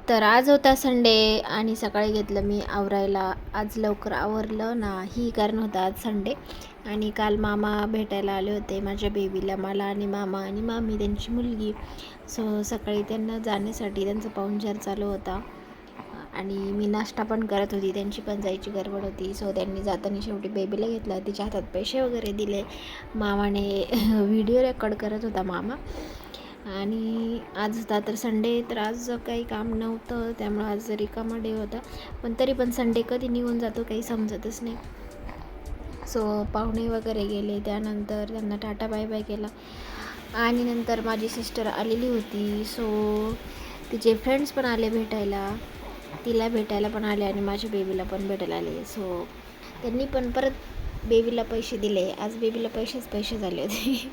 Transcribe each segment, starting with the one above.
तर आज होता संडे आणि सकाळी घेतलं मी आवरायला. आज लवकर आवरलं नाही कारण होता आज संडे. आणि काल मामा भेटायला आले होते माझ्या बेबीला, मला आणि मामा आणि मामी त्यांची मुलगी. सो सकाळी त्यांना जाण्यासाठी त्यांचा पाहुणचार चालू होता आणि मी नाश्ता पण करत होती, त्यांची पण जायची गडबड होती. सो त्यांनी जाताना शेवटी बेबीला घेतला, तिच्या हातात पैसे वगैरे दिले. मामाने व्हिडिओ रेकॉर्ड करत होता मामा. आणि आज होता तर संडे, तर आज काही काम नव्हतं त्यामुळं आज रिकामा डे होता. पण तरी पण संडे कधी निघून जातो काही समजतच नाही. सो पाहुणे वगैरे गेले, त्यानंतर त्यांना टाटा बाय बाय केला आणि नंतर माझी सिस्टर आलेली होती. सो तिचे फ्रेंड्स पण आले भेटायला, तिला भेटायला पण आले आणि माझ्या बेबीला पण भेटायला आले. सो त्यांनी पण परत बेबीला पैसे दिले. आज बेबीला पैसे झाले होते.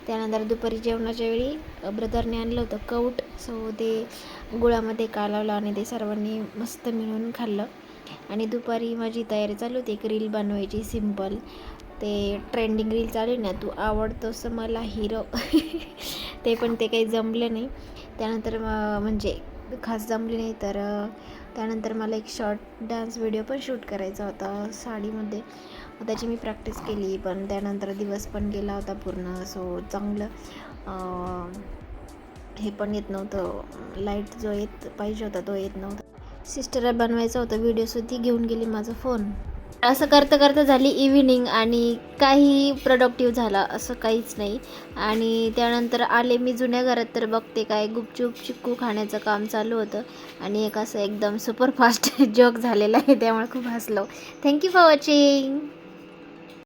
त्यानंतर दुपारी जेवणाच्या वेळी ब्रदरने आणलं होतं कौट. सो ते गुळामध्ये कालवलं आणि ते सर्वांनी मस्त मिळून खाल्लं. आणि दुपारी माझी तयारी चालू होती एक रील बनवायची सिम्पल. ते ट्रेंडिंग रील चालू आहे ना, तू आवडतोस मला हिरो. ते पण ते काही जमलं नाही. त्यानंतर म्हणजे खास जमली नाही. तर त्यानंतर मला एक शॉर्ट डान्स व्हिडिओ पण शूट करायचा होता साडीमध्ये. त्याची मी प्रॅक्टिस केली, पण त्यानंतर दिवस पण गेला होता पूर्ण. सो चांगलं हे पण येत नव्हतं, लाईट जो येत पाहिजे होता तो येत नव्हता. सिस्टरला बनवायचा होता व्हिडिओ, ती घेऊन गेली माझा फोन. असं करता करता झाली इव्हिनिंग आणि काही प्रोडक्टिव्ह झाला असं काहीच नाही. आणि त्यानंतर आले मी जुन्या घरात, तर बघते काय गुपचूप चिक्कू खाण्याचं काम चालू होतं आणि एक असं एकदम सुपरफास्ट जोक झालेला आहे, त्यामुळे खूप हसलो. Thank you for watching.